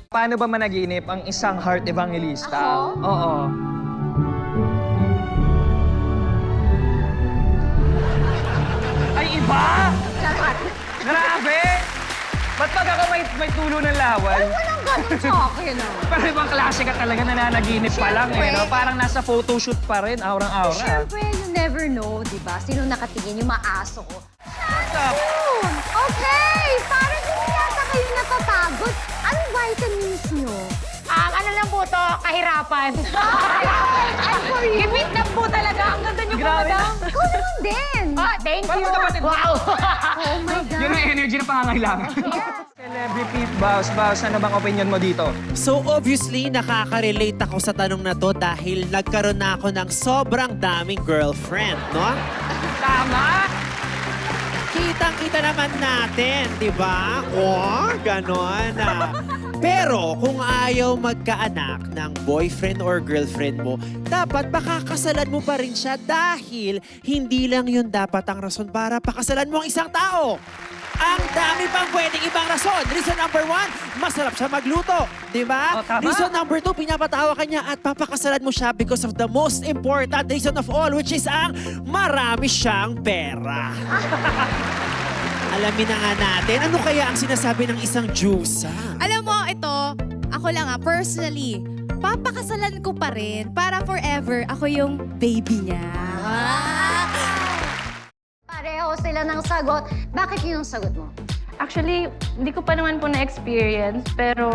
Paano ba managinip ang isang heart evangelista? Ako? Oo. Ay, iba! Charot. Grabe! Ba't pag ako may tulo ng laway? Walang ganun sa akin, ah. Pero ibang klase ka talaga na nanaginip pa lang eh, no? Parang nasa photoshoot pa rin, aurang-aura. Siyempre, you never know, di ba? Sino nakatingin? Yung maaso ko. What's up? Yun! Okay! Parang hindi yata kayo napapagod. Anong vitamins nyo? Ano lang po to, kahirapan. And for you? Gipit na po talaga. Ang ganda niyo po, Grabe. madam. Ikaw naman din! Thank Parang you. magkapatid. Wow. Oh my God! Yun ang energy na pangangailangan. Celebrity Bows, ano bang opinion mo dito? So obviously, nakaka-relate ako sa tanong na to dahil nagkaroon na ako ng sobrang daming girlfriend, no? Tama! Kitang-kita naman natin, di ba? O, ganon. Pero kung ayaw magkaanak ng boyfriend or girlfriend mo, dapat pakakasalan mo pa rin siya dahil hindi lang yun dapat ang rason para pakasalan mo ang isang tao. Ang dami pang pwedeng ibang rason. Reason number 1, masarap siya magluto. Di ba? Oh, tama. Reason number 2, pinapatawa ka niya at papakasalan mo siya because of the most important reason of all, which is ang marami siyang pera. Alamin na nga natin, ano kaya ang sinasabi ng isang Diyosa? Alam mo, ito, ako lang personally, papakasalan ko pa rin para forever ako yung baby niya. Pareho sila ng sagot. Bakit yun ang sagot mo? Actually, hindi ko pa naman po na-experience, pero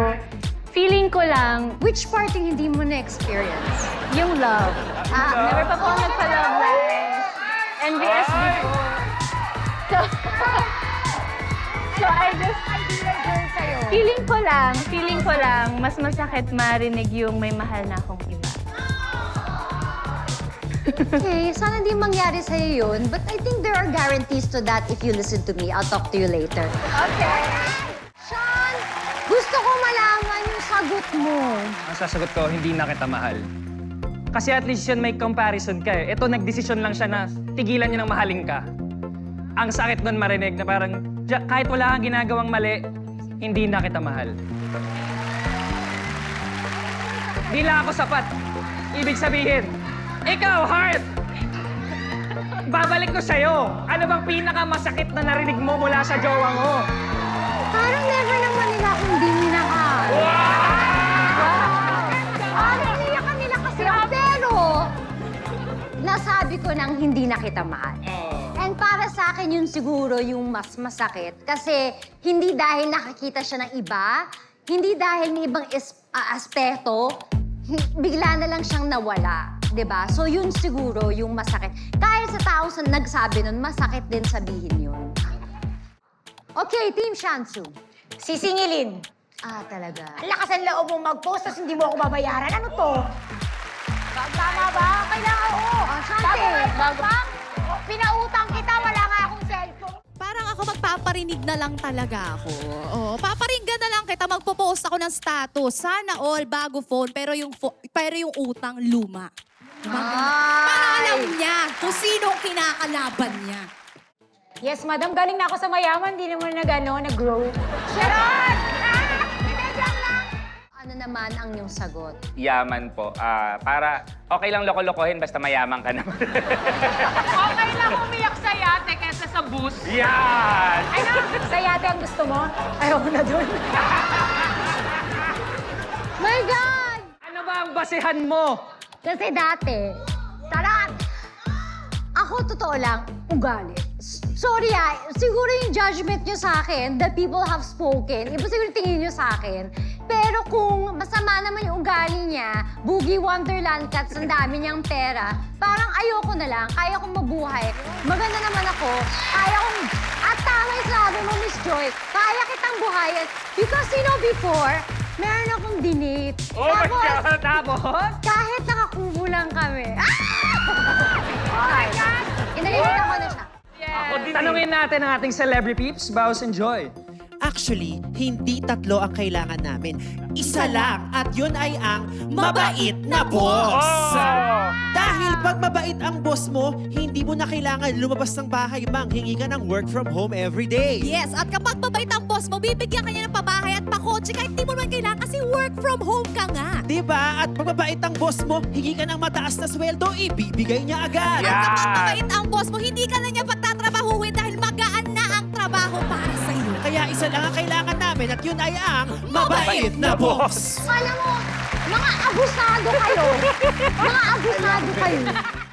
feeling ko lang, Which part yung hindi mo na-experience? yung love. Never pa po ako nagpa-love life. NBS before. So I just, feeling ko lang, mas masakit marinig yung may mahal na akong iba. Okay, sana hindi mangyari sa'yo yun. But I think there are guarantees to that if you listen to me. I'll talk to you later. Okay. Sean, gusto ko malaman yung sagot mo. Ang sasagot ko, hindi na kita mahal. Kasi at least yun may comparison ka eh. Ito, nagdesisyon lang siya na tigilan niya ng mahalin ka. Ang sakit nun marinig na parang, kahit wala kang ginagawang mali, hindi na kita mahal. Di lang ako sapat. Ibig sabihin, ikaw, heart! Babalik ko sa'yo. Ano bang pinakamasakit na narinig mo mula sa jowa mo? Parang never naman nila akong hindi minahal. Parang niyakan nila kasi ako. Pero, nasabi ko nang hindi na kita mahal. And para sa akin yun siguro yung mas masakit. Kasi hindi dahil nakakita siya ng iba, hindi dahil may ibang aspeto, bigla na lang siyang nawala. 'Di ba? So yun siguro yung masakit. Kahit sa tao sa nagsabi nun, masakit din sabihin yun. Okay, Team Shansu. Sisingilin. Ah, talaga. Ang lakas ang loob mong mag-post, tapos hindi mo ako babayaran. Ano to? Tama ba? Kailangan, oo. Shante. Pinautang kita, wala nga akong cellphone. Parang ako magpaparinig na lang talaga ako. Oo, paparinggan na lang kita, magpo-post ako ng status. Sana all bago phone, pero yung utang luma. Para alam niya kung sino ang kinakalaban niya. Yes, madam. Galing na ako sa mayaman. Hindi naman nag-grow. Charot! Ano naman ang iyong sagot? Yaman po. Para okay lang loko-lokohin basta mayaman ka naman. Okay lang umiyak sa yate kesa sa bus. Yan! Ano? Sa yate ang gusto mo? Ayaw mo na dun. My God! Ano ba ang basehan mo? Kasi dati, ako totoo lang, ugali. Sorry siguro yung judgment nyo sa akin, the people have spoken, iba siguro yung tingin nyo sa akin. Pero kung masama naman yung ugali niya, boogie wonderland cats, ang dami niyang pera, parang ayoko na lang, kaya kong mabuhay. Maganda naman ako, kaya kong, at tama yung sinabi mo, Miss Joy, kaya kitang buhayin. Because before, meron akong dinate. Oh my God! Tapos? Kahit nakakubo lang kami. Oh my God! Inalimutan ko na siya. Tanungin natin ang ating celebrity peeps, Bows and Joy. Actually, hindi 3 ang kailangan namin. Isa lang, at yun ay ang mabait na boss. Oh! Dahil pag mabait ang boss mo, hindi mo na kailangan lumabas ng bahay, manghingi ka ng work from home every day. Yes, at kapag mabait ang boss mo, bibigyan ka niya ng pabahay at pakotse kahit di mo naman kailangan kasi work from home ka nga. Diba? At pag mabait ang boss mo, hingi ka ng mataas na sweldo, ibibigay niya agad. At kapag Yeah. mabait ang boss mo, hindi ka na niya pagtatrabahuin dahil magaan na ang trabaho para sa iyo. Kaya isa lang ang kailangan namin at yun ay ang mabait na boss. Alam mo, mga abusado kayo. Mga abusado kayo.